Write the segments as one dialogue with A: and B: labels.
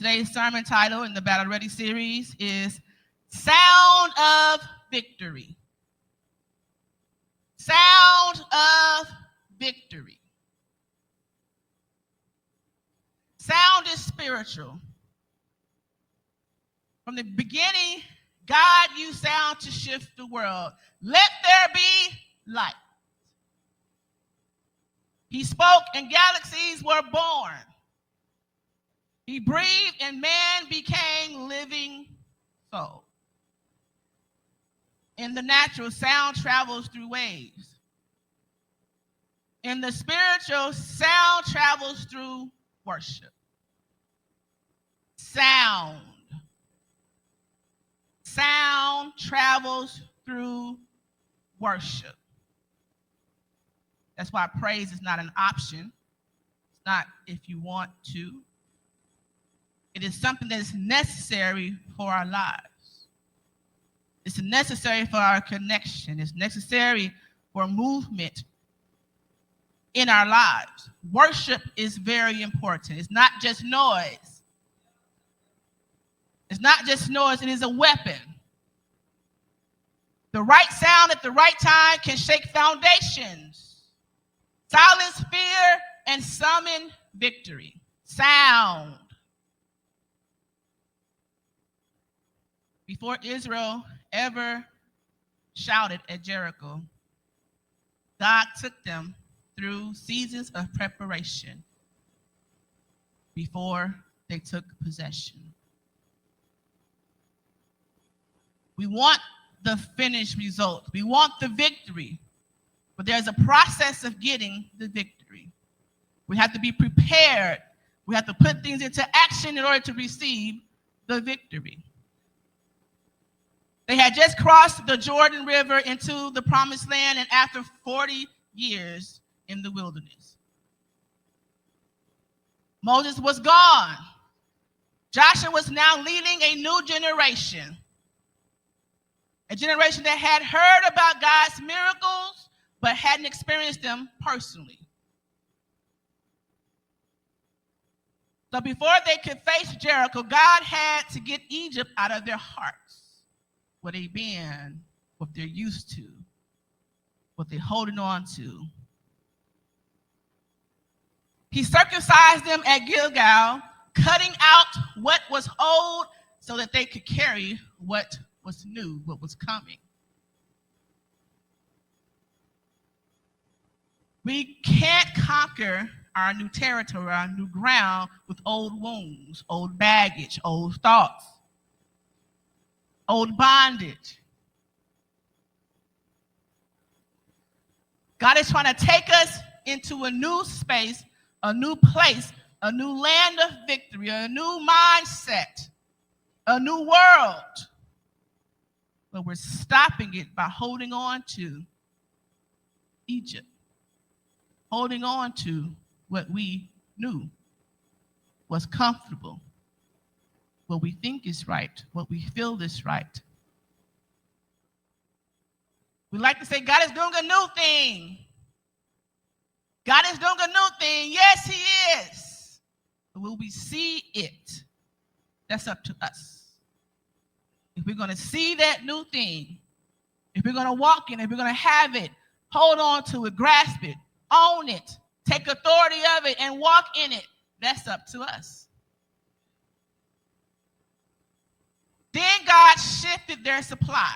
A: Today's sermon title in the Battle Ready series is Sound of Victory. Sound of Victory. Sound is spiritual. From the beginning, God used sound to shift the world. Let there be light. He spoke and galaxies were born. He breathed and man became living soul. In the natural, sound travels through waves. In the spiritual, sound travels through worship. Sound travels through worship. That's why praise is not an option. It's not if you want to. It is something that is necessary for our lives. It's necessary for our connection. It's necessary for movement in our lives. Worship is very important. It's not just noise. It's not just noise. It is a weapon. The right sound at the right time can shake foundations, silence fear, and summon victory. Sound. Before Israel ever shouted at Jericho, God took them through seasons of preparation before they took possession. We want the finished result. We want the victory, but there's a process of getting the victory. We have to be prepared. We have to put things into action in order to receive the victory. They had just crossed the Jordan River into the promised land, and after 40 years in the wilderness, Moses was gone. Joshua was now leading a new generation, a generation that had heard about God's miracles, but hadn't experienced them personally. So before they could face Jericho, God had to get Egypt out of their hearts. What they've been, what they're used to, what they're holding on to. He circumcised them at Gilgal, cutting out what was old so that they could carry what was new, what was coming. We can't conquer our new territory, our new ground with old wounds, old baggage, old thoughts, old bondage. God is trying to take us into a new space, a new place, a new land of victory, a new mindset, a new world. But we're stopping it by holding on to Egypt, holding on to what we knew was comfortable, what we think is right, what we feel is right. We like to say, God is doing a new thing. God is doing a new thing. Yes, he is. But will we see it? That's up to us. If we're going to see that new thing, if we're going to walk in it, if we're going to have it, hold on to it, grasp it, own it, take authority of it, and walk in it, that's up to us. Then God shifted their supply.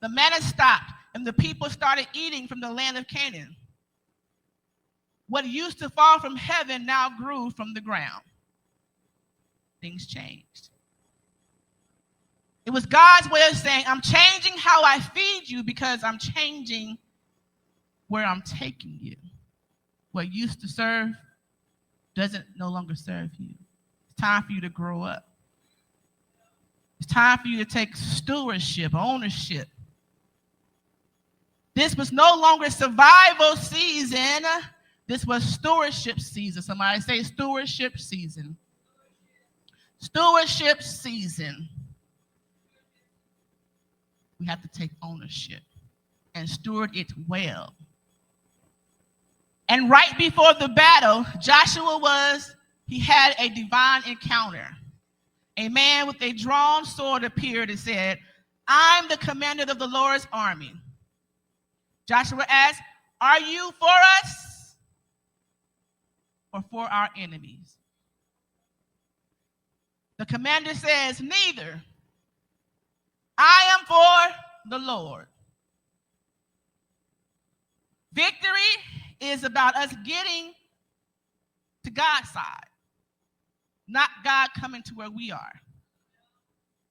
A: The manna stopped, and the people started eating from the land of Canaan. What used to fall from heaven now grew from the ground. Things changed. It was God's way of saying, I'm changing how I feed you because I'm changing where I'm taking you. What used to serve doesn't no longer serve you. It's time for you to grow up. It's time for you to take stewardship, ownership. This was no longer survival season. This was stewardship season. Somebody say stewardship season. Stewardship season. We have to take ownership and steward it well. And right before the battle, Joshua was he had a divine encounter. A man with a drawn sword appeared and said, I'm the commander of the Lord's army. Joshua asked, are you for us or for our enemies? The commander says, neither. I am for the Lord. Victory is about us getting to God's side, not God coming to where we are.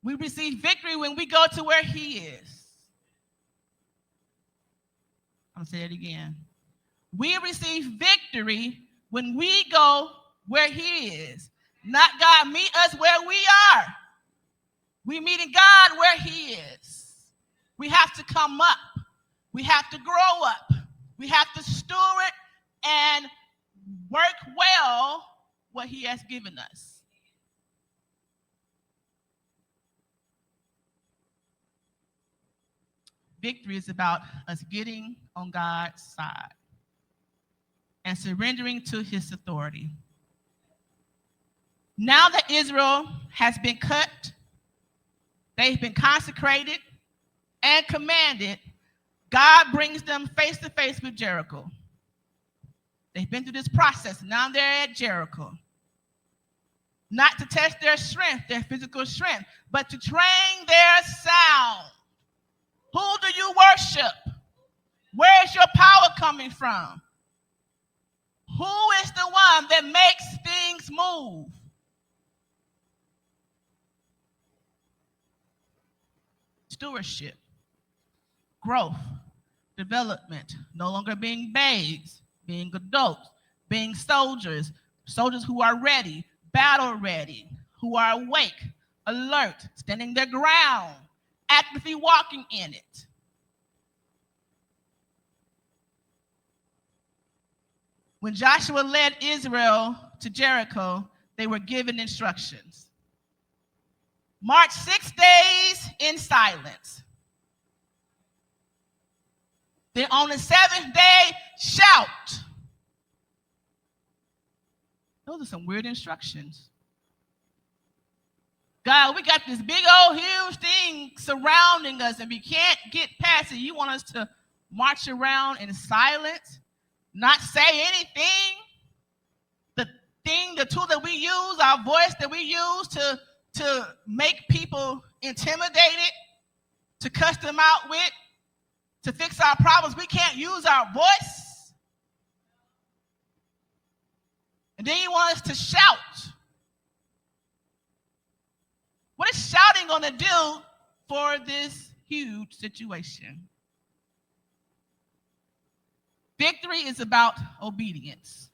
A: We receive victory when we go to where he is. I'm going to say it again. We receive victory when we go where he is, not God meet us where we are. We meeting God where he is. We have to come up. We have to grow up. We have to steward and work well what he has given us. Victory is about us getting on God's side and surrendering to his authority. Now that Israel has been cut, they've been consecrated and commanded, God brings them face to face with Jericho. They've been through this process. Now they're at Jericho. Not to test their strength, their physical strength, but to train their sound. Who do you worship? Where is your power coming from? Who is the one that makes things move? Stewardship, growth, development, no longer being babes, being adults, being soldiers who are ready, battle ready, who are awake, alert, standing their ground, actively walking in it. When Joshua led Israel to Jericho, they were given instructions. March 6 days in silence. Then on the seventh day, shout. Those are some weird instructions. God, we got this big old huge thing surrounding us and we can't get past it. You want us to march around in silence, not say anything? The tool that we use, our voice that we use to make people intimidated, to cuss them out with, to fix our problems, we can't use our voice. And then you want us to shout. What is shouting going to do for this huge situation? Victory is about obedience.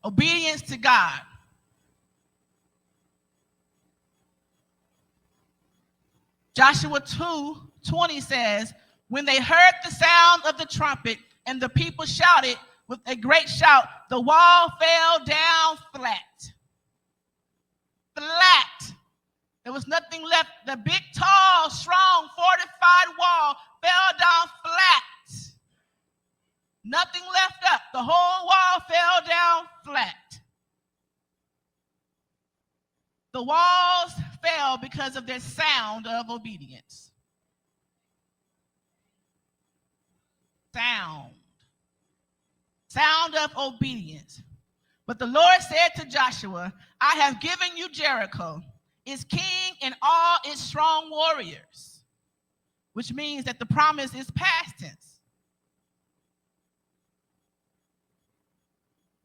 A: Obedience to God. Joshua 2:20 says, when they heard the sound of the trumpet and the people shouted with a great shout, the wall fell down flat. Flat. There was nothing left. The big, tall, strong, fortified wall fell down flat. Nothing left up. The whole wall fell down flat. The walls fell because of their sound of obedience. Sound of obedience. But the Lord said to Joshua, I have given you Jericho, its king and all its strong warriors, which means that the promise is past tense.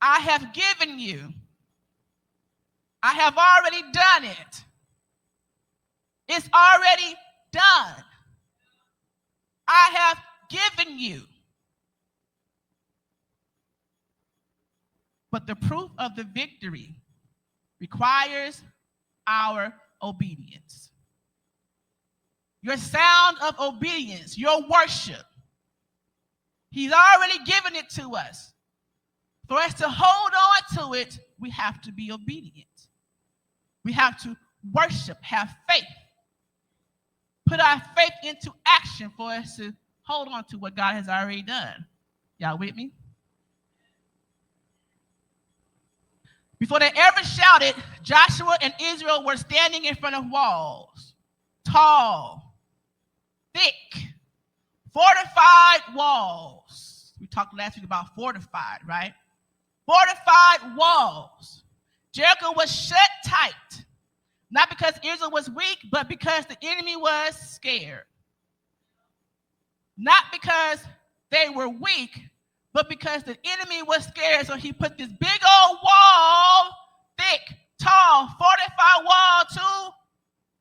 A: I have given you. I have already done it. It's already done. I have given you. But the proof of the victory requires our obedience. Your sound of obedience, your worship. He's already given it to us. For us to hold on to it, we have to be obedient. We have to worship, have faith. Put our faith into action for us to hold on to what God has already done. Y'all with me? Before they ever shouted, Joshua and Israel were standing in front of walls. Tall, thick, fortified walls. We talked last week about fortified, right? Fortified walls. Jericho was shut tight, not because Israel was weak, but because the enemy was scared. Not because they were weak, but because the enemy was scared, so he put this big old wall, thick, tall, fortified wall to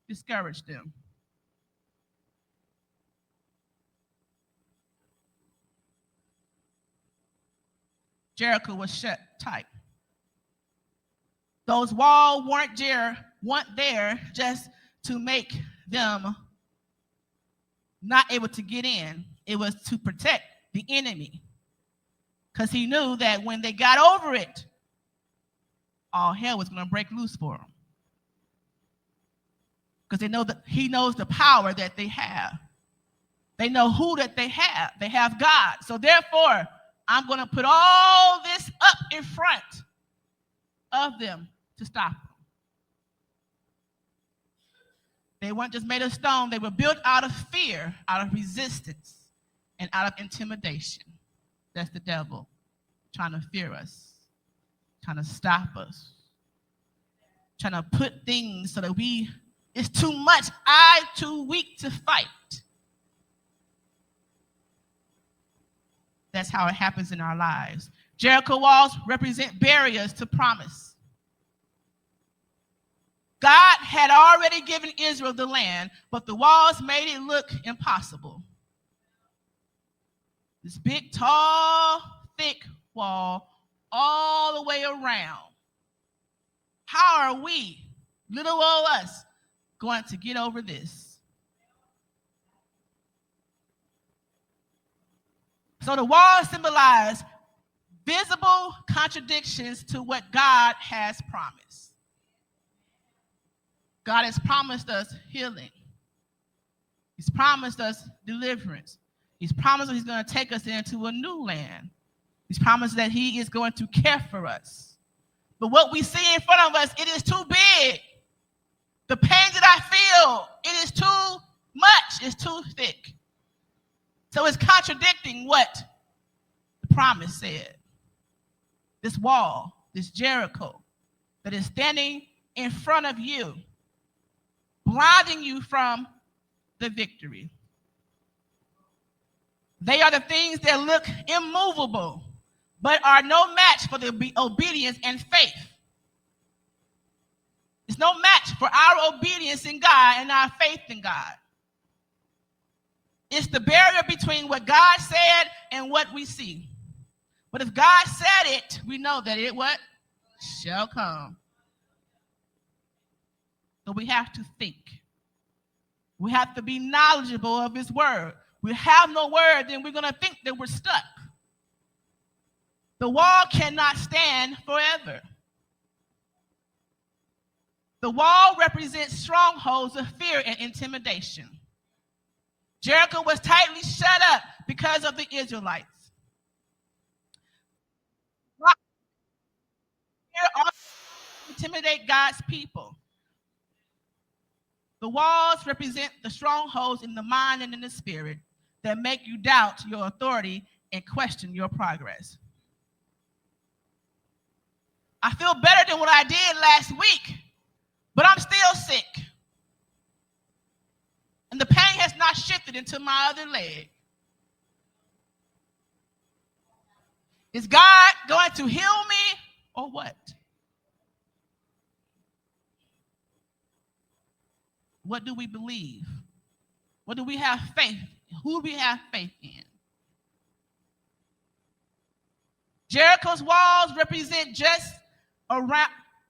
A: discourage them. Jericho was shut tight. Those walls weren't there just to make them not able to get in. It was to protect the enemy. Because he knew that when they got over it, all hell was going to break loose for them. Because they know that he knows the power that they have. They know who that they have. They have God. So therefore, I'm going to put all this up in front of them to stop them. They weren't just made of stone. They were built out of fear, out of resistance, and out of intimidation. That's the devil trying to fear us, trying to stop us, trying to put things so that it's too much, too weak to fight. That's how it happens in our lives. Jericho walls represent barriers to promise. God had already given Israel the land, but the walls made it look impossible. This big, tall, thick wall all the way around. How are we, little old us, going to get over this? So the walls symbolize visible contradictions to what God has promised. God has promised us healing. He's promised us deliverance. He's promised that he's going to take us into a new land. He's promised that he is going to care for us. But what we see in front of us, it is too big. The pain that I feel, it is too much. It's too thick. So it's contradicting what the promise said. This wall, this Jericho, that is standing in front of you, blinding you from the victory. They are the things that look immovable, but are no match for the obedience and faith. It's no match for our obedience in God and our faith in God. It's the barrier between what God said and what we see. But if God said it, we know that it what? Shall come. So we have to think. We have to be knowledgeable of his word. We have no word, then we're going to think that we're stuck. The wall cannot stand forever. The wall represents strongholds of fear and intimidation. Jericho was tightly shut up because of the Israelites. Fear also intimidate God's people. The walls represent the strongholds in the mind and in the spirit that make you doubt your authority and question your progress. I feel better than what I did last week, but I'm still sick. And the pain has not shifted into my other leg. Is God going to heal me or what? What do we believe? What do we have faith? Who do we have faith in? Jericho's walls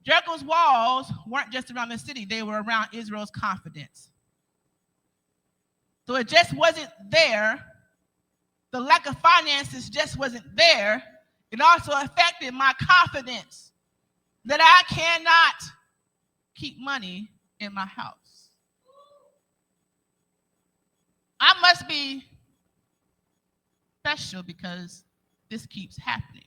A: Jericho's walls weren't just around the city, they were around Israel's confidence. So it just wasn't there. The lack of finances just wasn't there. It also affected my confidence that I cannot keep money in my house. I must be special because this keeps happening.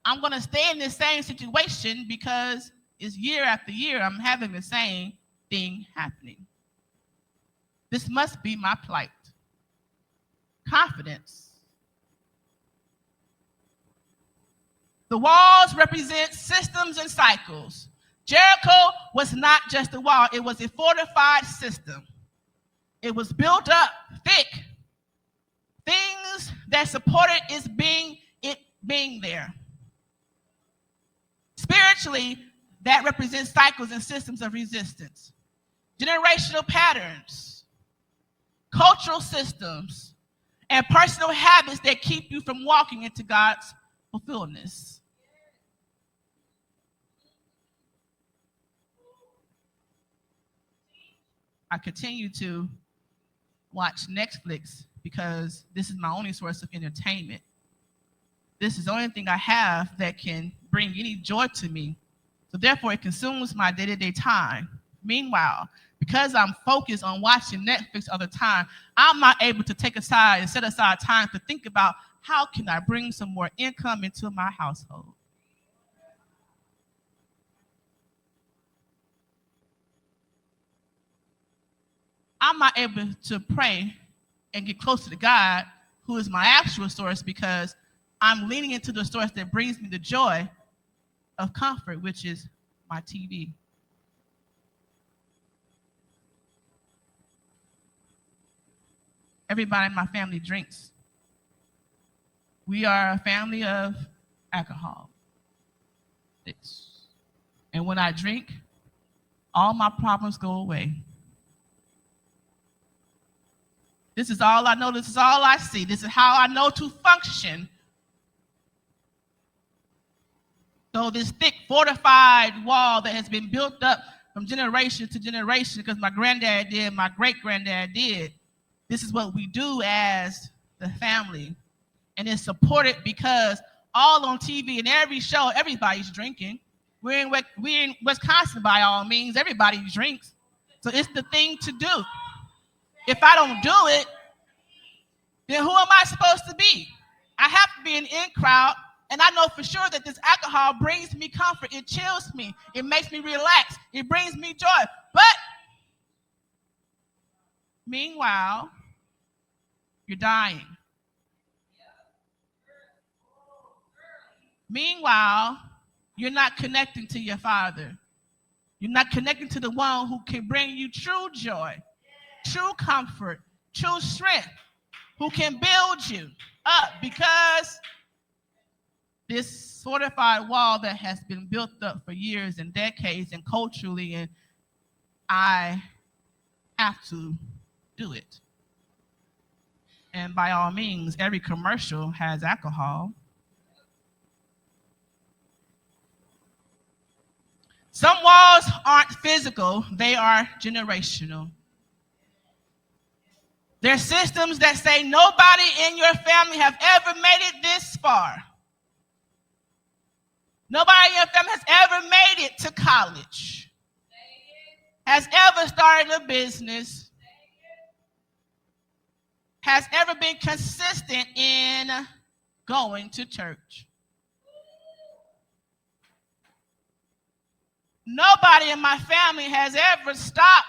A: I'm going to stay in this same situation because it's year after year I'm having the same thing happening. This must be my plight. Confidence. The walls represent systems and cycles. Jericho was not just a wall, it was a fortified system. It was built up thick. Things that supported it being there. Spiritually, that represents cycles and systems of resistance. Generational patterns, cultural systems, and personal habits that keep you from walking into God's fulfillment. I continue to watch Netflix because this is my only source of entertainment. This is the only thing I have that can bring any joy to me. So therefore, it consumes my day-to-day time. Meanwhile, because I'm focused on watching Netflix all the time, I'm not able to take aside and set aside time to think about how can I bring some more income into my household. I'm not able to pray and get closer to God, who is my actual source, because I'm leaning into the source that brings me the joy of comfort, which is my TV. Everybody in my family drinks. We are a family of alcoholics. And when I drink, all my problems go away. This is all I know. This is all I see. This is how I know to function. So this thick, fortified wall that has been built up from generation to generation because my granddad did, my great-granddad did. This is what we do as the family. And it's supported because all on TV and every show, everybody's drinking. We're in Wisconsin by all means. Everybody drinks. So it's the thing to do. If I don't do it, then who am I supposed to be? I have to be an in crowd, and I know for sure that this alcohol brings me comfort. It chills me. It makes me relax. It brings me joy. But meanwhile, you're dying. Meanwhile, you're not connecting to your Father. You're not connecting to the one who can bring you true joy, true comfort, true strength, who can build you up, because this fortified wall that has been built up for years and decades and culturally, and I have to do it. And by all means, every commercial has alcohol. Some walls aren't physical, they are generational. There are systems that say nobody in your family have ever made it this far. Nobody in your family has ever made it to college, has ever started a business, has ever been consistent in going to church. Nobody in my family has ever stopped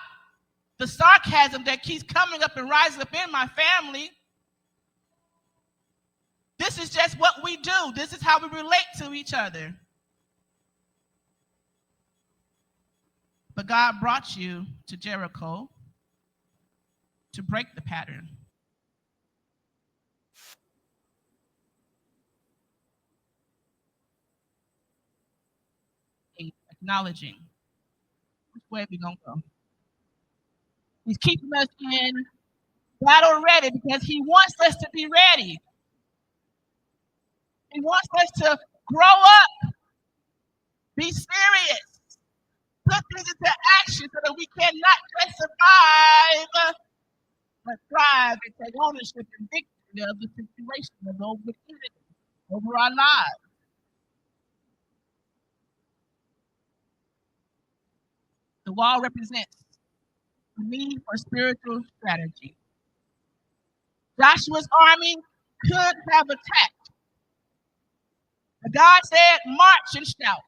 A: the sarcasm that keeps coming up and rising up in my family. This is just what we do. This is how we relate to each other. But God brought you to Jericho to break the pattern. Acknowledging which way we're going to go. He's keeping us in battle ready because he wants us to be ready. He wants us to grow up, be serious, put things into action so that we can not just survive, but thrive and take ownership and victory of the situation of over our lives. The wall represents the need for spiritual strategy. Joshua's army could have attacked, And God said, march and shout.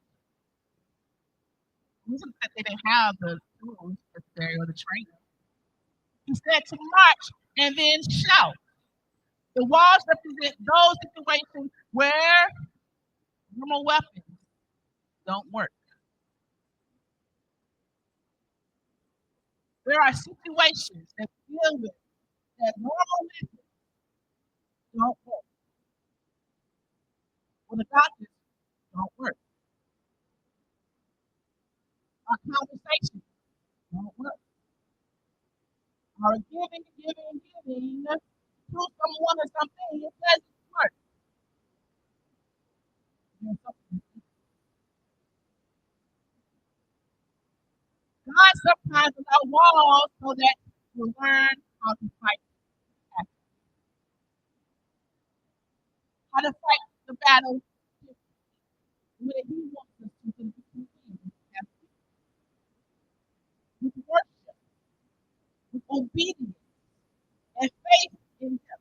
A: It wasn't that they didn't have the tools necessary or the training. He said to march and then shout. The walls represent those situations where normal weapons don't work. There are situations that we deal with that normal weapons don't work. Well, the doctors don't work. Our conversations don't work. Our giving to someone or something, it doesn't work. God sometimes allows walls so that you learn how to fight back, how to fight the battle where He wants us to win with worship, with obedience, and faith in Him,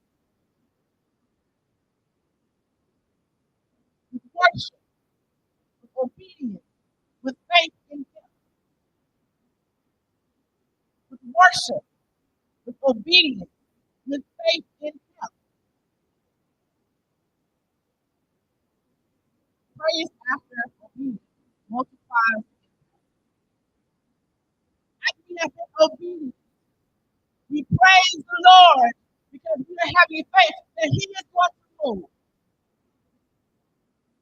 A: with worship, with obedience, with faith in Him, with worship, with obedience, with faith in Him. Praise after obedience multiplies. After we have been obedient, we praise the Lord because we are having faith that He is going to move.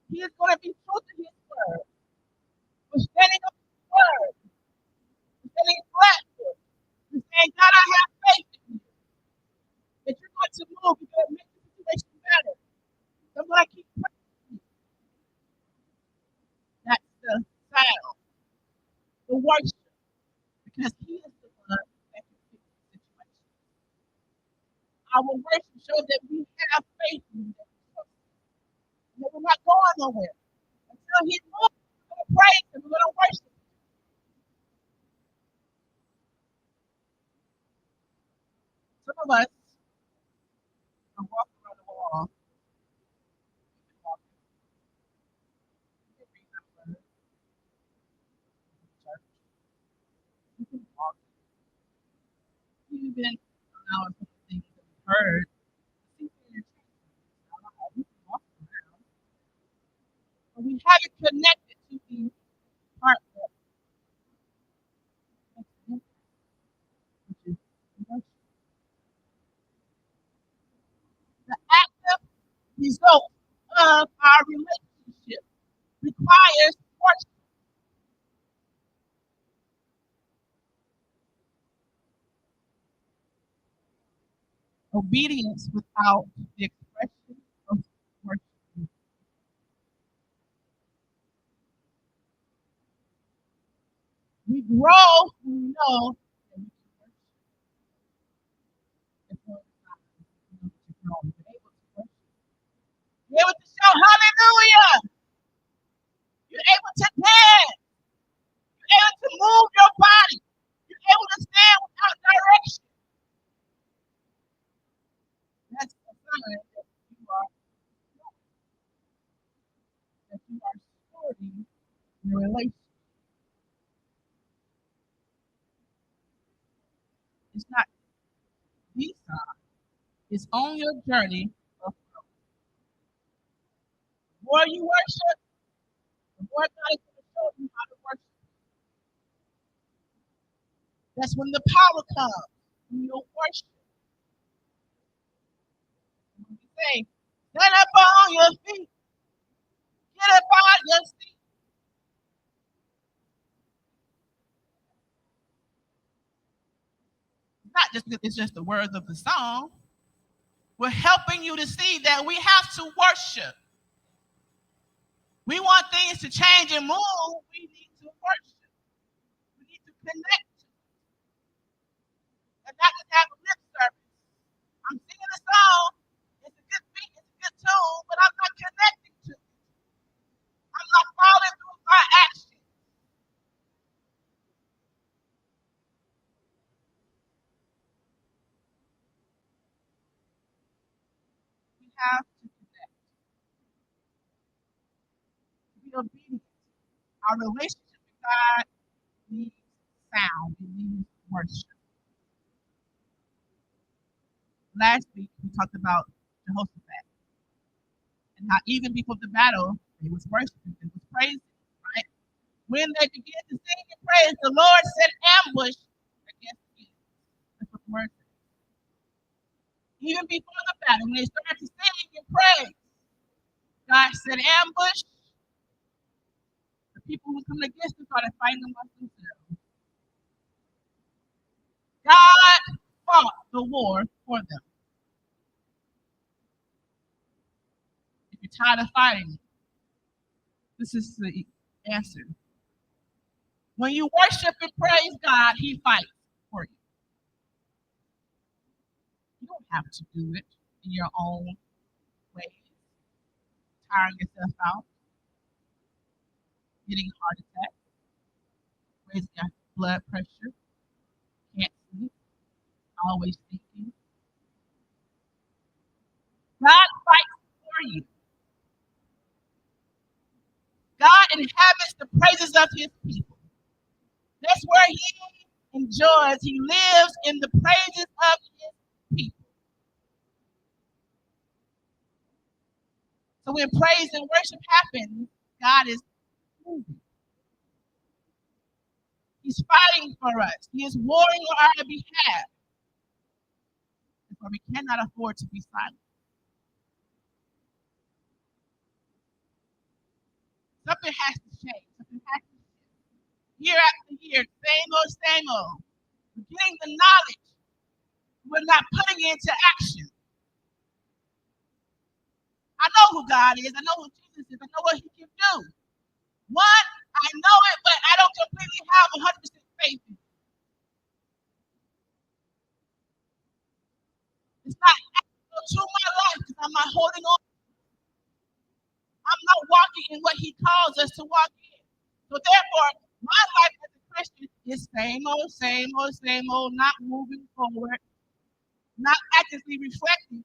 A: He is going to be true to His word. We're standing on His word. We're standing flat. We're saying, God, I have faith in you that you're going to move. You're going to make the situation better. So I'm going to keep praising you. That's the sound, the worship, because He is the one that can fix the situation. Our worship shows that we have faith in Him. That we're not going nowhere. Until He moves, we're going to praise Him. We're going to worship Him. Some of us are walking around the wall. You can walk. Even now, some of the things that we've heard, but we haven't connected to the part that makes the impact, which is worship. The active result of our relationship requires worship. Obedience without the expression of worship. We grow when we know that we can worship. It's one of the times you know that you're growing. You're able to worship. You're able to shout hallelujah. You're able to dance. You're able to move your body. You're able to stand without direction. That's a sign that you are stewarding your relationship. It's not the sign. It's on your journey of growth. The more you worship, the more God is going to show you how to worship. That's when the power comes. When you worship. When you say, get up on your feet. Get up on your feet. It's not just it's just the words of the song. We're helping you to see that we have to worship. We want things to change and move. We need to worship. We need to connect and not just have a lip service. I'm singing a song. It's a good beat. It's a good tune, but I'm not connecting to it. I'm not following through my actions. We have to connect. be obedient. Our relationship with God needs sound. It needs worship. Last week we talked about Jehoshaphat and how even before the battle, they was worshiping, they was praising, right? When they began to sing and praise, the Lord set ambush against the enemy. That's what the word says. Even before the battle, when they started to sing and praise, God set ambush. The people who come against them started fighting amongst themselves. God fought the war for them. If you're tired of fighting, this is the answer. When you worship and praise God, He fights for you. You don't have to do it in your own way, tiring yourself out, getting a heart attack, raising your blood pressure, can't sleep, always thinking. God fights for you. God inhabits the praises of His people. That's where He enjoys. He lives in the praises of His people. So when praise and worship happen, God is moving. He's fighting for us. He is warring on our behalf. Therefore, we cannot afford to be silent. Something has to change. Something has to shift. Year after year, same old. We're getting the knowledge. We're not putting it into action. I know who God is. I know who Jesus is. I know what He can do. One, I know it, but I don't completely have 100% faith in it. It's not applicable to my life because I'm not holding on. I'm not walking in what He calls us to walk in. So therefore, my life as a Christian is same old, not moving forward, not actively reflecting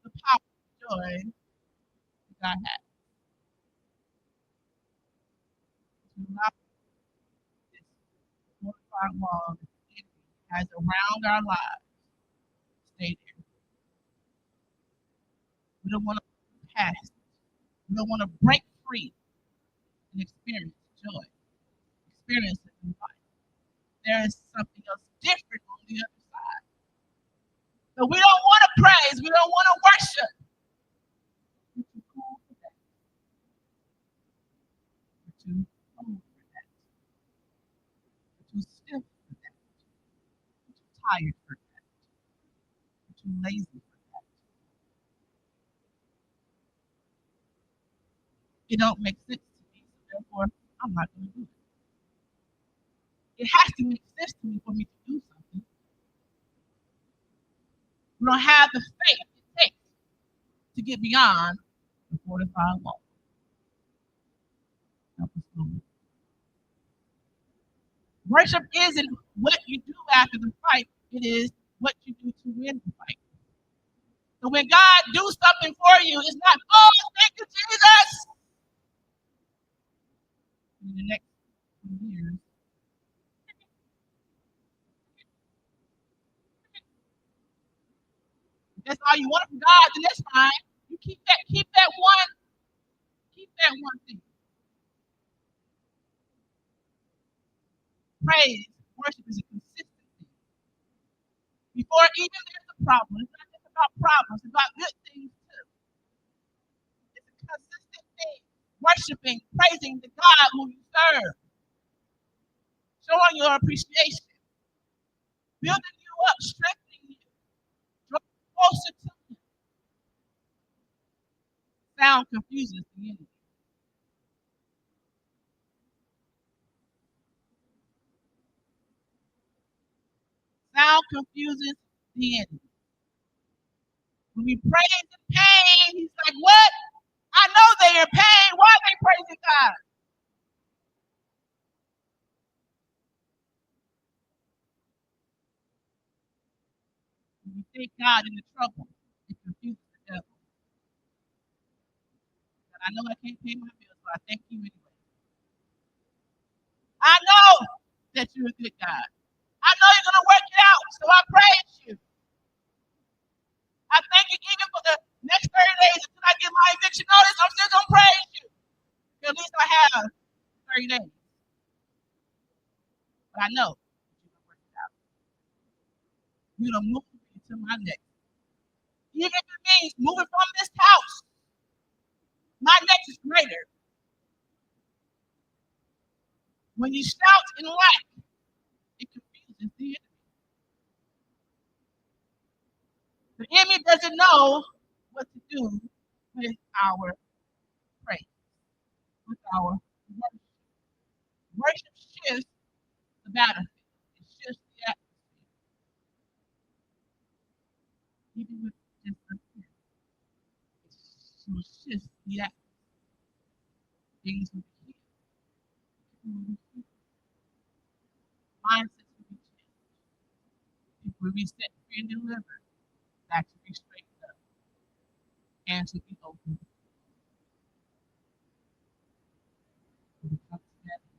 A: the power and joy that God has. To allow this fortified wall that the enemy has around our lives stay there. We don't want to pass it. We don't want to break free and experience joy, experience it in life. There is something else different on the other side. So we don't want to praise, we don't want to worship. We're too cool for that. We're too old for that. We're too stiff for that. We're too tired for that. We're too lazy for that. It don't make sense to me, so therefore I'm not going to do it. It has to make sense to me for me to do something. We don't have the faith it takes to get beyond the fortified wall. Help us, Lord. Worship isn't what you do after the fight, it is what you do to win the fight. So when God do something for you, it's not, oh, thank you, Jesus. In the next few years, if that's all you want from God, then that's fine. You keep that one thing. Praise, worship is a consistent thing. Before even there's a problem, it's not just about problems, it's about good things too. It's a consistent thing. Worshiping, praising the God who you serve, showing your appreciation, building you up, strengthening you, drawing you closer to Him. Sound confuses the enemy. Sound confuses the enemy. When we praise in pain, he's like, what? I know they're in pain. Why are they praising God? When we thank God in the trouble, it confuses the devil. But I know I can't pay my bills, so I thank you anyway. I know that you're a good God. I know you're going to work it out. So I praise you. I thank you even for the next 30 days until I get my eviction notice. I'm still going to praise you. At least I have 30 days. But I know you're going to work it out. You're going to move me to my next. Even if it means moving from this house, my next is greater. When you shout in lack, it confuses the enemy. The enemy doesn't know what to do with our praise, with our worship. Worship shifts the battlefield. It shifts the atmosphere. Even with just a few, it will shift the atmosphere. Things will be healed. People will be healed. Mindsets will be changed. People will be set free and delivered. Back to be straightened up. Hands will be open. We come together,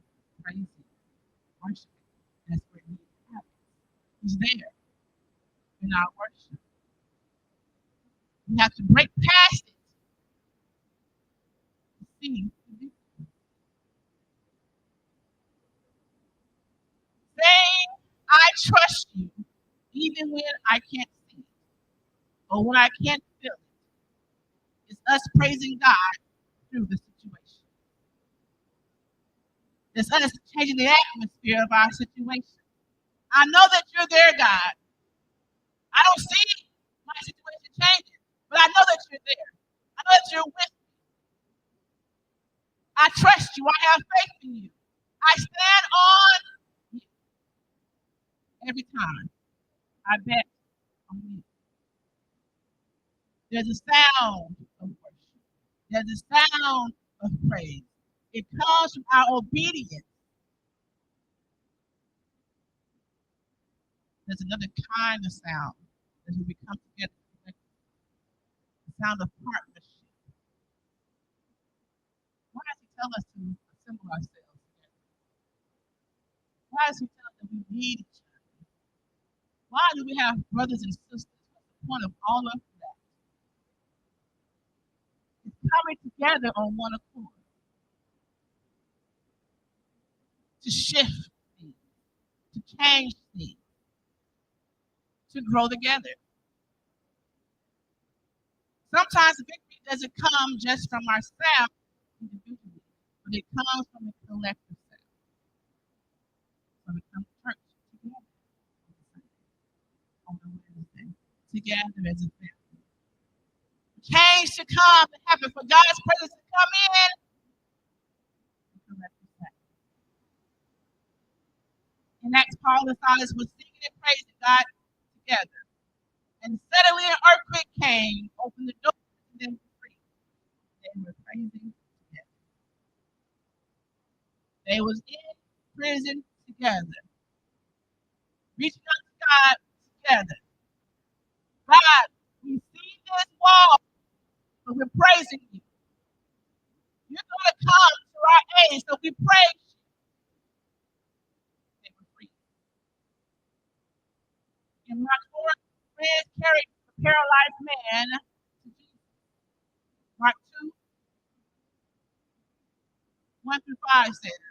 A: praising, worshiping. That's where He happens. He's there in our worship. We have to break past it to see the victory. Saying, I trust you, even when I can't see it or when I can't feel it. It's us praising God through the situation. It's us changing the atmosphere of our situation. I know that you're there, God. I don't see my situation changing, but I know that you're there. I know that you're with me. I trust you. I have faith in you. I stand on you every time. I bet on you. There's a sound of worship. There's a sound of praise. It comes from our obedience. There's another kind of sound as we come together. The sound of partnership. Why does He tell us to assemble ourselves together? Why does He tell us that we need each other? Why do we have brothers and sisters? What's the point of all of that? It's coming together on one accord to shift things, to change things, to grow together. Sometimes the victory doesn't come just from ourselves individually, but it comes from a collective self. So we come to church together on the Wednesday, together as a family. Change to come to happen, for God's presence to come in. In Acts, Paul and Silas were singing and praising God together. And suddenly an earthquake came, opened the door, and them free. They were praising together. They was in prison together, reaching out to God together. God, we see this wall, but we're praising you. You're going to come to our aid, so we praise you. They were free. In Mark 4, friends carried the paralyzed man to Jesus. Mark 2, 1 through 5 says,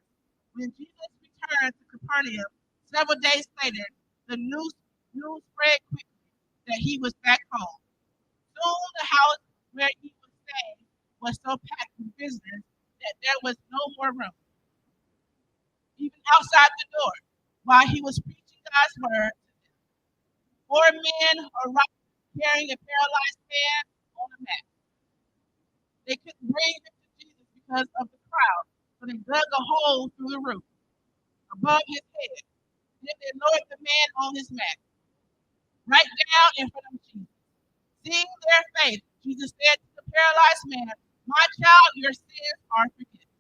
A: when Jesus returned to Capernaum several days later, the news spread quickly that he was back home. Soon the house where he was staying was so packed with visitors that there was no more room, even outside the door, while he was preaching God's word. Four men arrived carrying a paralyzed man on a mat. They couldn't bring him to Jesus because of the crowd, so they dug a hole through the roof above his head. Then they lowered the man on his mat, right down in front of Jesus. Seeing their faith, Jesus said to the paralyzed man, my child, your sins are forgiven.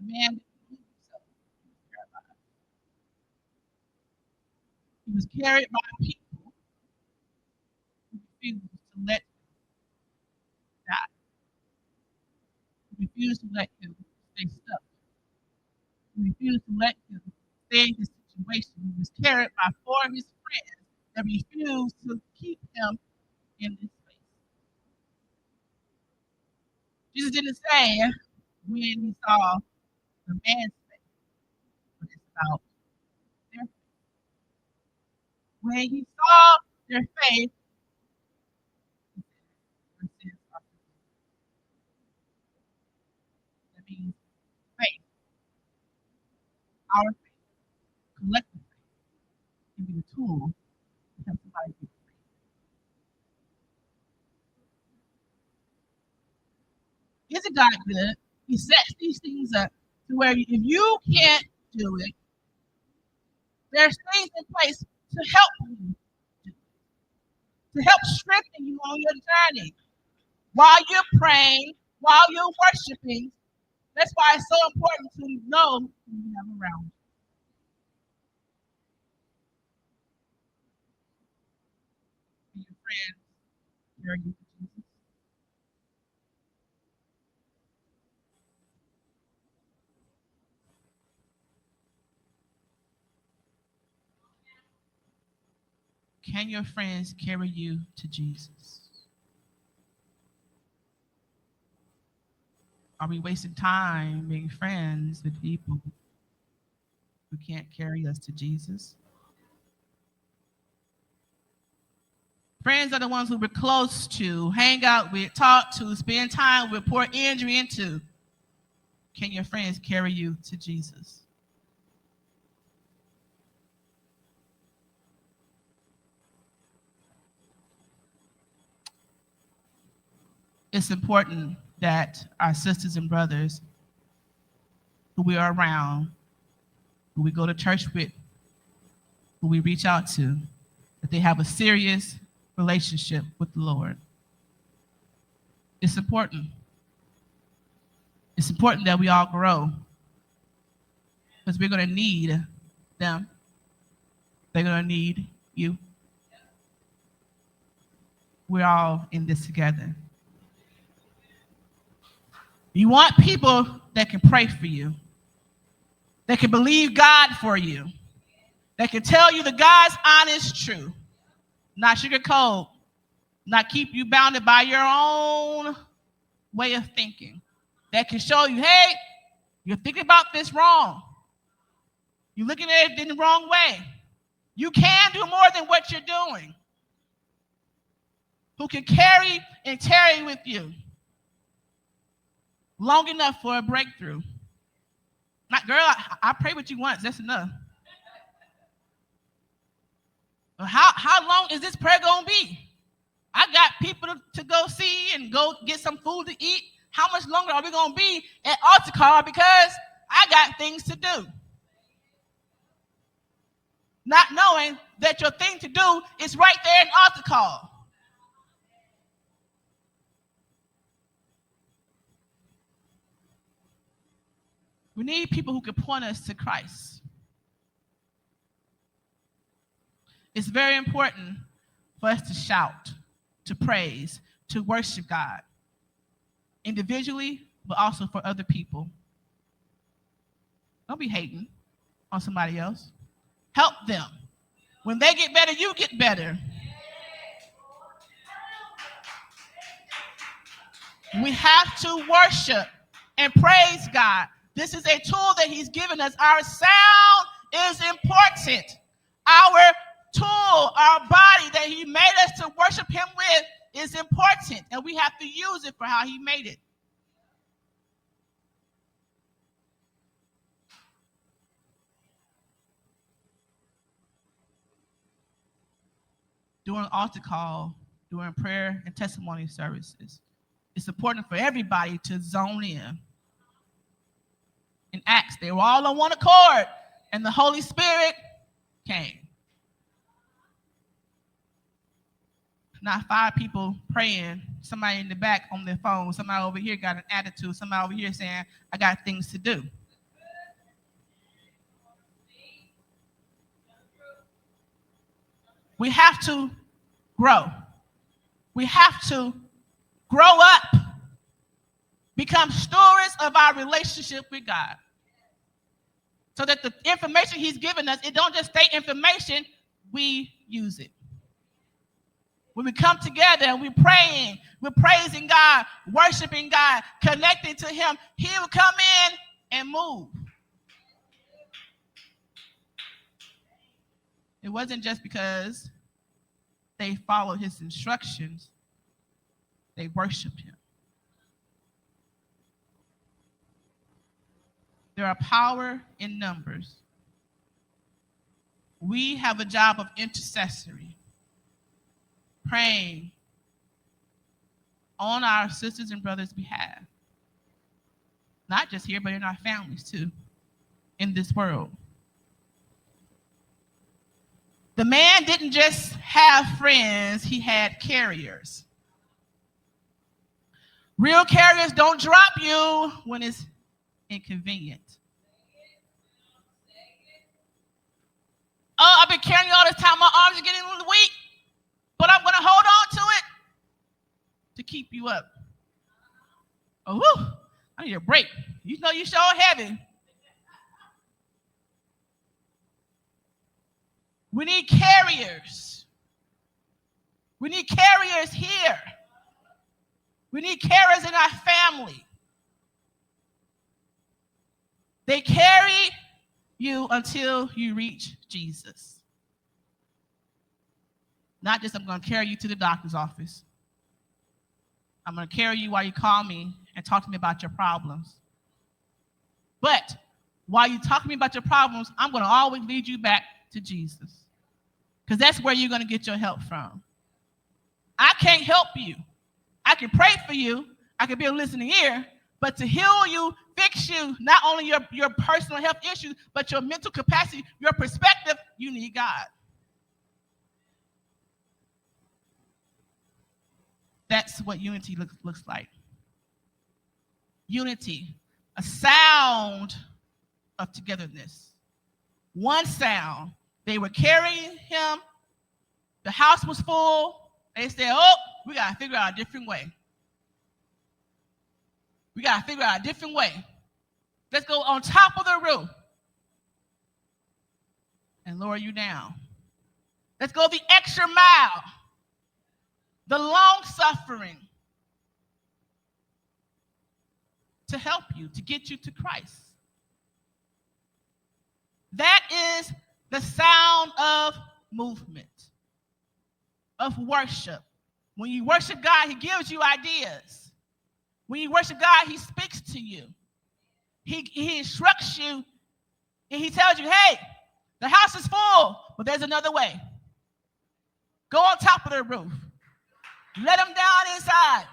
A: The man didn't move himself. He was paralyzed. He was carried by people who refused to let him. refuse to let him stay stuck. He refused to let him stay in his situation. He was carried by four of his friends that refused to keep him in this space. Jesus didn't say when he saw the man's faith, but it's about their faith. When he saw their faith, he said, "Your sins are forgiven." That means faith, our faith, collective faith, can be a tool to help somebody get free. Isn't God good? He sets these things up to where if you can't do it, there's things in place to help you, to help strengthen you on your journey. While you're praying, while you're worshiping, that's why it's so important to know who you have around you. And your friends carry you to Jesus. Can your friends carry you to Jesus? Are we wasting time being friends with people who can't carry us to Jesus? Friends are the ones who we're close to, hang out with, talk to, spend time with, pour energy into. Can your friends carry you to Jesus? It's important that our sisters and brothers who we are around, who we go to church with, who we reach out to, that they have a serious relationship with the Lord. It's important. It's important that we all grow because we're going to need them. They're going to need you. We're all in this together. You want people that can pray for you, that can believe God for you, that can tell you the God's honest truth, not sugarcoat, not keep you bounded by your own way of thinking, that can show you, hey, you're thinking about this wrong. You're looking at it in the wrong way. You can do more than what you're doing. Who can carry and tarry with you long enough for a breakthrough. Not, girl, I prayed with you once. That's enough. How long is this prayer going to be? I got people to go see and go get some food to eat. How much longer are we going to be at altar call because I got things to do? Not knowing that your thing to do is right there in altar call. We need people who can point us to Christ. It's very important for us to shout, to praise, to worship God, individually, but also for other people. Don't be hating on somebody else. Help them. When they get better, you get better. We have to worship and praise God. This is a tool that He's given us. Our sound is important. Our tool, our body that He made us to worship Him with is important, and we have to use it for how He made it. During altar call, during prayer and testimony services, it's important for everybody to zone in. In Acts, they were all on one accord, and the Holy Spirit came. Not 5 people praying, somebody in the back on their phone, somebody over here got an attitude, somebody over here saying, I got things to do. We have to grow. We have to grow up. Become stewards of our relationship with God. So that the information he's given us, it don't just stay information, we use it. When we come together and we're praying, we're praising God, worshiping God, connecting to him, he will come in and move. It wasn't just because they followed his instructions, they worshiped him. There are power in numbers. We have a job of intercessory, praying on our sisters and brothers' behalf. Not just here, but in our families too, in this world. The man didn't just have friends, he had carriers. Real carriers don't drop you when it's inconvenient. Oh, I've been carrying you all this time. My arms are getting a little weak, but I'm going to hold on to it to keep you up. Oh, whew, I need a break. You know you're so heavy. We need carriers. We need carriers here. We need carriers in our family. They carry you until you reach Jesus. Not just I'm going to carry you to the doctor's office. I'm going to carry you while you call me and talk to me about your problems. But while you talk to me about your problems, I'm going to always lead you back to Jesus. Because that's where you're going to get your help from. I can't help you. I can pray for you. I can be a listening ear. But to heal you, fix you, not only your personal health issues, but your mental capacity, your perspective, you need God. That's what unity looks like. Unity, a sound of togetherness. One sound. They were carrying him. The house was full. They said, oh, we got to figure out a different way. We got to figure out a different way. Let's go on top of the roof and lower you down. Let's go the extra mile, the long suffering to help you, to get you to Christ. That is the sound of movement, of worship. When you worship God, he gives you ideas. When you worship God, he speaks to you. He instructs you, and he tells you, hey, the house is full, but there's another way. Go on top of the roof. Let them down inside.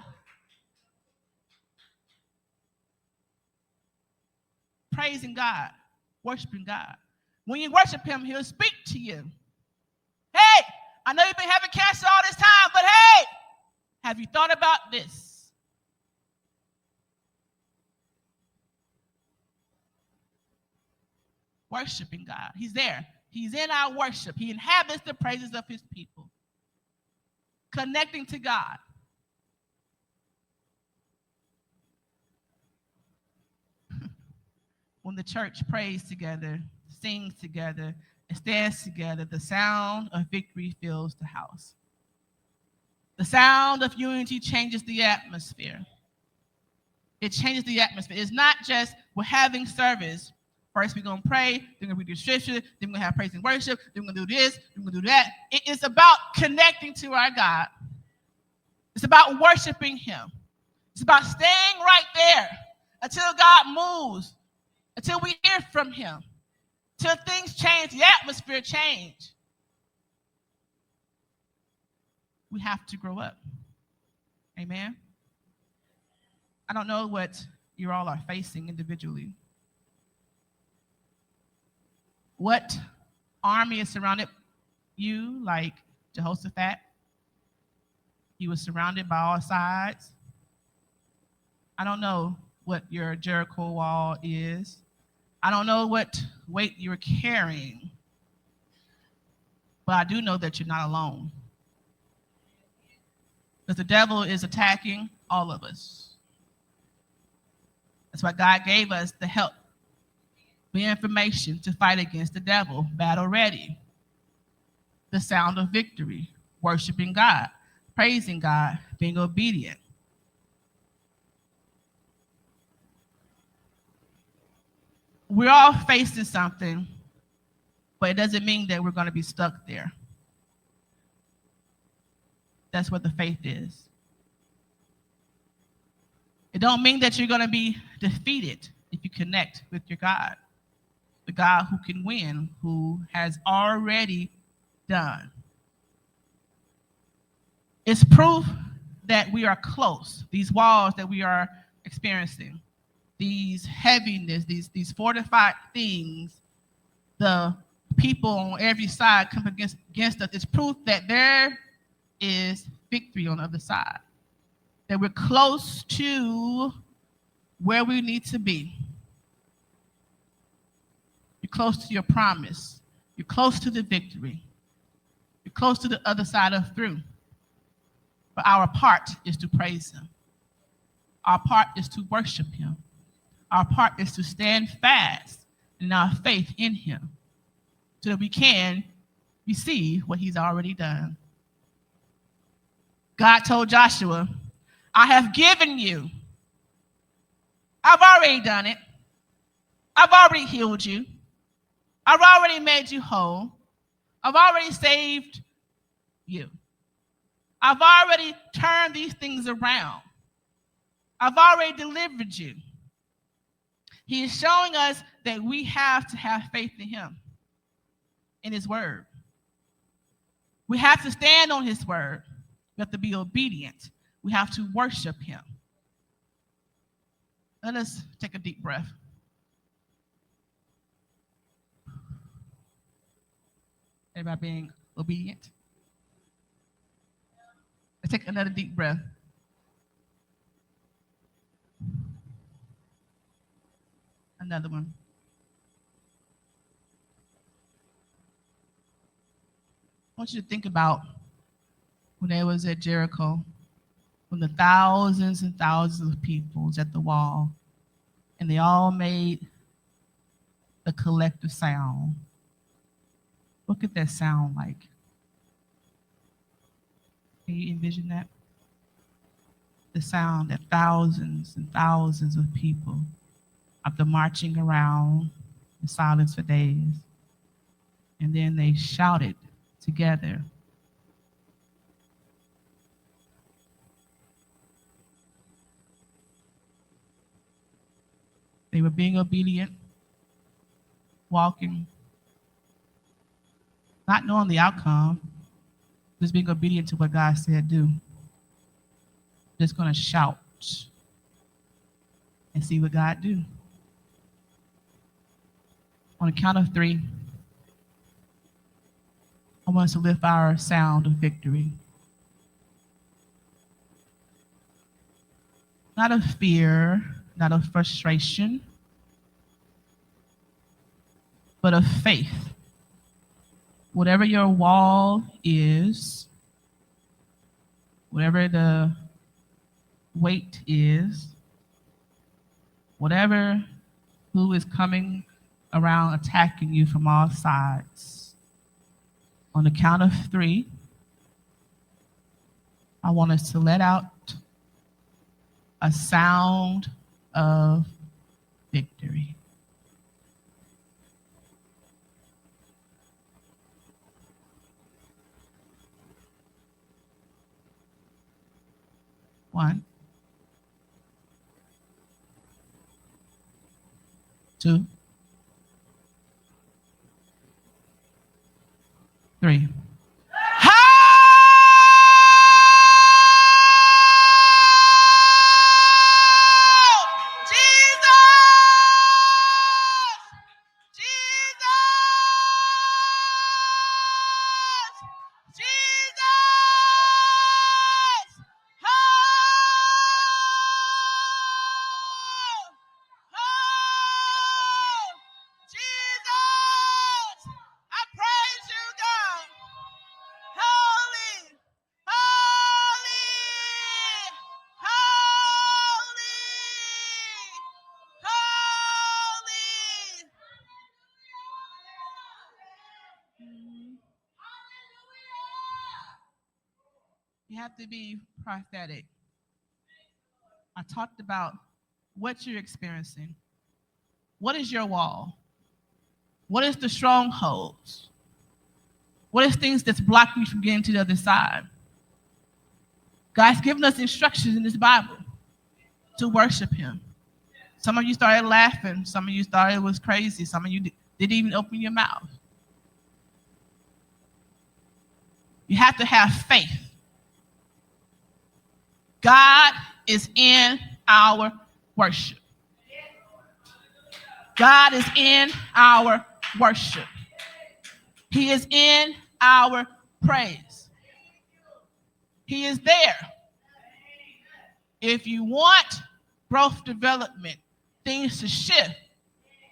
A: Praising God, worshiping God. When you worship him, he'll speak to you. Hey, I know you've been having cancer all this time, but hey, have you thought about this? Worshiping God. He's there. He's in our worship. He inhabits the praises of his people. Connecting to God. When the church prays together, sings together, and stands together, the sound of victory fills the house. The sound of unity changes the atmosphere. It changes the atmosphere. It's not just we're having service. First, we're going to pray, then we're going to read the scripture, then we're going to have praise and worship, then we're going to do this, then we're going to do that. It is about connecting to our God. It's about worshiping him. It's about staying right there until God moves, until we hear from him, till things change, the atmosphere change. We have to grow up. Amen? I don't know what you all are facing individually. What army has surrounded you like Jehoshaphat? He was surrounded by all sides. I don't know what your Jericho wall is. I don't know what weight you're carrying. But I do know that you're not alone. Because the devil is attacking all of us. That's why God gave us the help, the information to fight against the devil, battle ready, the sound of victory, worshiping God, praising God, being obedient. We're all facing something, but it doesn't mean that we're going to be stuck there. That's what the faith is. It don't mean that you're going to be defeated if you connect with your God, the God who can win, who has already done. It's proof that we are close. These walls that we are experiencing, these heaviness, these fortified things, the people on every side come against us. It's proof that there is victory on the other side, that we're close to where we need to be. You're close to your promise. You're close to the victory. You're close to the other side of through. But our part is to praise him. Our part is to worship him. Our part is to stand fast in our faith in him so that we can receive what he's already done. God told Joshua, I have given you. I've already done it. I've already healed you. I've already made you whole. I've already saved you. I've already turned these things around. I've already delivered you. He is showing us that we have to have faith in him, in his word. We have to stand on his word. We have to be obedient. We have to worship him. Let us take a deep breath. Everybody being obedient. Let's take another deep breath. Another one. I want you to think about when they was at Jericho, when the thousands and thousands of people was at the wall, and they all made a collective sound. What could that sound like? Can you envision that? The sound that thousands and thousands of people, after marching around in silence for days, and then they shouted together. They were being obedient, walking, not knowing the outcome, just being obedient to what God said do. Just going to shout and see what God do. On the count of 3, I want us to lift our sound of victory. Not of fear, not of frustration, but of faith. Whatever your wall is, whatever the weight is, whatever who is coming around attacking you from all sides, on the count of 3, I want us to let out a sound of victory. 1, 2, 3. have to be prophetic. I talked about what you're experiencing. What is your wall? What is the strongholds? What is things that's blocking you from getting to the other side? God's given us instructions in this Bible to worship him. Some of you started laughing. Some of you thought it was crazy. Some of you didn't even open your mouth. You have to have faith. God is in our worship. God is in our worship. He is in our praise. He is there. If you want growth, development, things to shift,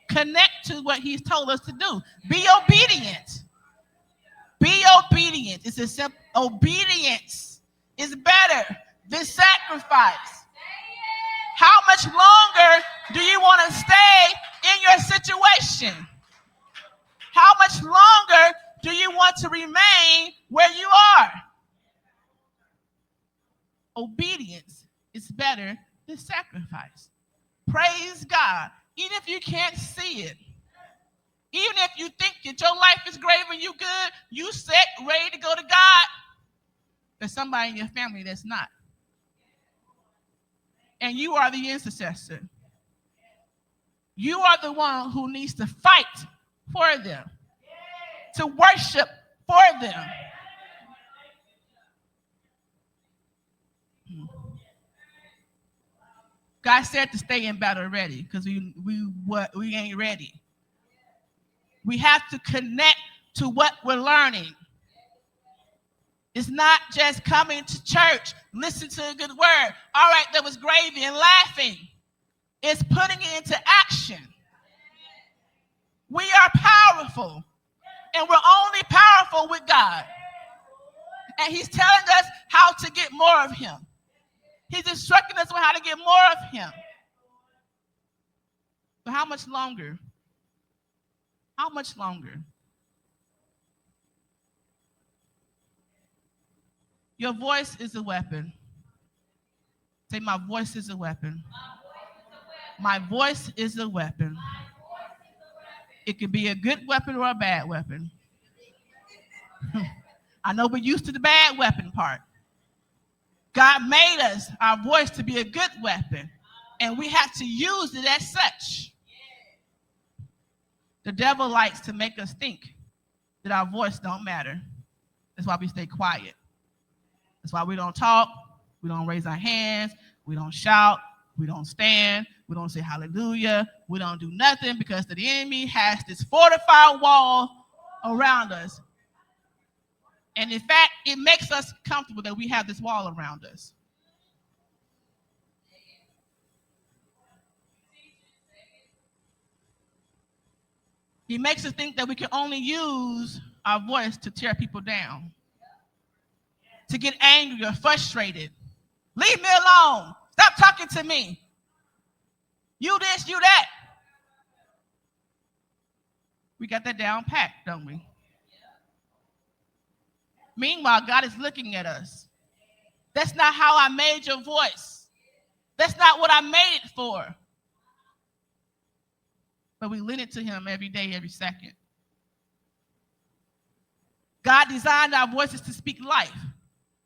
A: connect to what he's told us to do. Be obedient. Be obedient. It's a simple obedience is better than sacrifice. How much longer do you want to stay in your situation? How much longer do you want to remain where you are? Obedience is better than sacrifice. Praise God. Even if you can't see it, even if you think that your life is great and you good, you set ready to go to God, there's somebody in your family that's not. And you are the intercessor. You are the one who needs to fight for them, to worship for them. God said to stay in battle ready because we ain't ready. We have to connect to what we're learning. It's not just coming to church, listen to a good word. All right, that was gravy and laughing. It's putting it into action. We are powerful, and we're only powerful with God. And he's telling us how to get more of him. He's instructing us on how to get more of him. But how much longer? How much longer? Your voice is a weapon. Say, my voice is a weapon. My voice is a weapon. It could be a good weapon or a bad weapon. I know we're used to the bad weapon part. God made us, our voice, to be a good weapon, and we have to use it as such. The devil likes to make us think that our voice don't matter. That's why we stay quiet. That's why we don't talk, we don't raise our hands, we don't shout, we don't stand, we don't say hallelujah, we don't do nothing because the enemy has this fortified wall around us. And in fact, it makes us comfortable that we have this wall around us. He makes us think that we can only use our voice to tear people down, to get angry or frustrated. Leave me alone. Stop talking to me. You this, you that. We got that down pat, don't we? Meanwhile, God is looking at us. That's not how I made your voice. That's not what I made it for. But we lend it to him every day, every second. God designed our voices to speak life,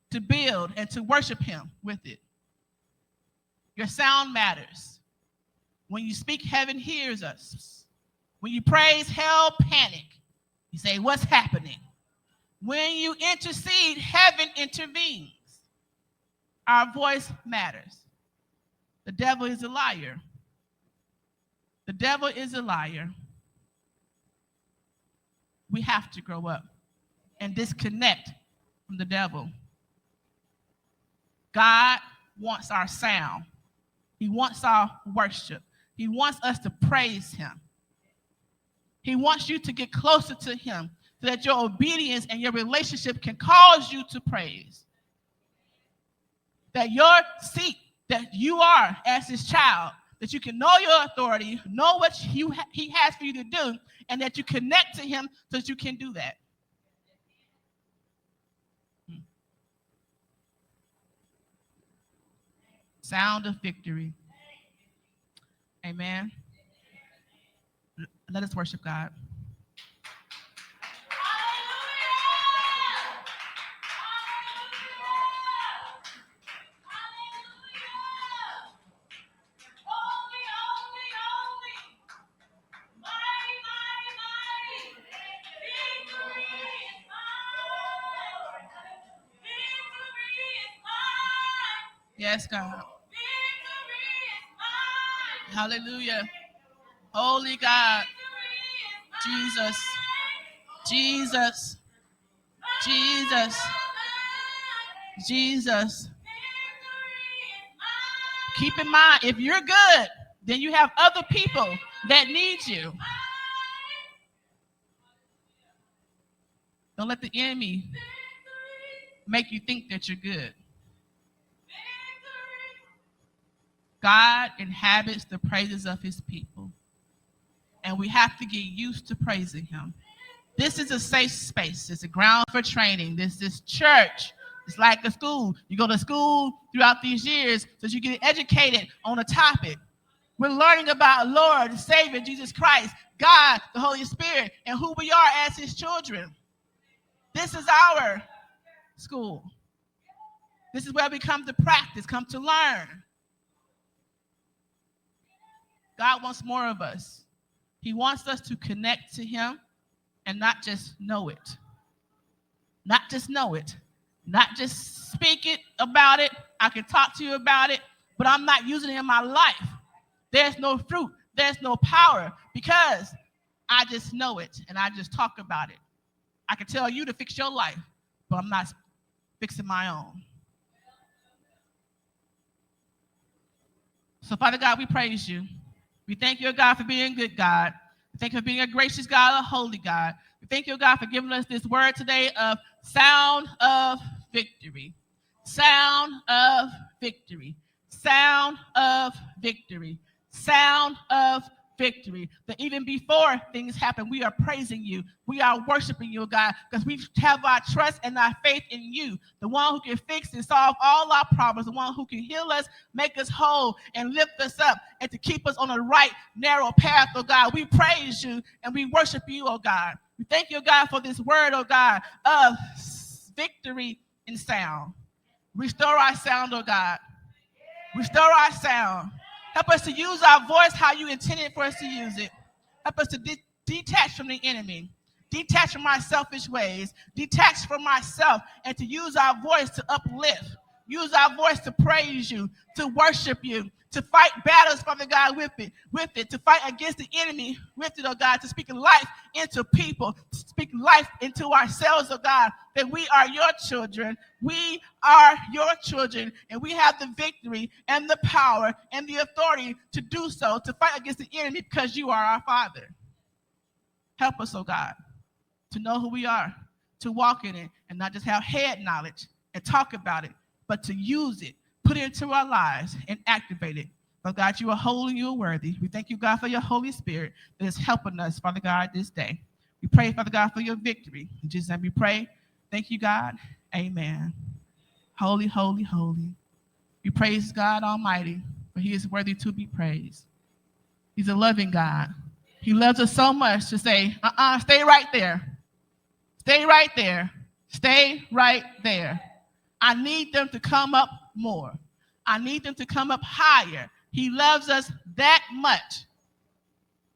A: to build, and to worship him with it. Your sound matters. When you speak, heaven hears us. When you praise, hell panic. You say, what's happening? When you intercede, heaven intervenes. Our voice matters. The devil is a liar. The devil is a liar. We have to grow up and disconnect from the devil. God wants our sound. He wants our worship. He wants us to praise him. He wants you to get closer to him so that your obedience and your relationship can cause you to praise. That your seat that you are as his child, that you can know your authority, know what he has for you to do, and that you connect to him so that you can do that. sound of victory. Amen. Let us worship God. Yes, God. Hallelujah. Holy God. Jesus. Jesus. Jesus. Jesus. Keep in mind, if you're good, then you have other people that need you. Don't let the enemy make you think that you're good. God inhabits the praises of his people, and we have to get used to praising him. This is a safe space. It's a ground for training. This is church. It's like a school. You go to school throughout these years so you get educated on a topic. We're learning about Lord and Savior Jesus Christ, God, the Holy Spirit, and who we are as his children. This is our school. This is where we come to practice, come to learn. God wants more of us. He wants us to connect to him and not just know it. Not just know it. Not just speak it about it. I can talk to you about it, but I'm not using it in my life. There's no fruit. There's no power because I just know it and I just talk about it. I can tell you to fix your life, but I'm not fixing my own. So, Father God, we praise you. We thank you, God, for being a good God. We thank you for being a gracious God, a holy God. We thank you, God, for giving us this word today of sound of victory. Sound of victory. Sound of victory. Sound of victory. That even before things happen, we are praising you. We are worshiping you, God, because we have our trust and our faith in you, the one who can fix and solve all our problems, the one who can heal us, make us whole, and lift us up, and to keep us on the right, narrow path, oh God. We praise you and we worship you, oh God. We thank you, God, for this word, oh God, of victory and sound. Restore our sound, oh God. Restore our sound. Help us to use our voice how you intended for us to use it. Help us to detach from the enemy, detach from our selfish ways, detach from myself, and to use our voice to uplift, use our voice to praise you, to worship you, to fight battles, Father God, with it, to fight against the enemy with it, oh God, to speak life into people, to speak life into ourselves, oh God, that we are your children. We are your children, and we have the victory and the power and the authority to do so, to fight against the enemy because you are our Father. Help us, oh God, to know who we are, to walk in it, and not just have head knowledge and talk about it, but to use it, put it into our lives, and activate it. But God, you are holy, you are worthy. We thank you, God, for your Holy Spirit that is helping us, Father God, this day. We pray, Father God, for your victory. In Jesus' name we pray. Thank you, God. Amen. Holy, holy, holy. We praise God Almighty, for he is worthy to be praised. He's a loving God. He loves us so much to say, stay right there. Stay right there. Stay right there. I need them to come up more. I need them to come up higher. He loves us that much.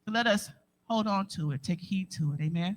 A: So let us hold on to it. Take heed to it. Amen.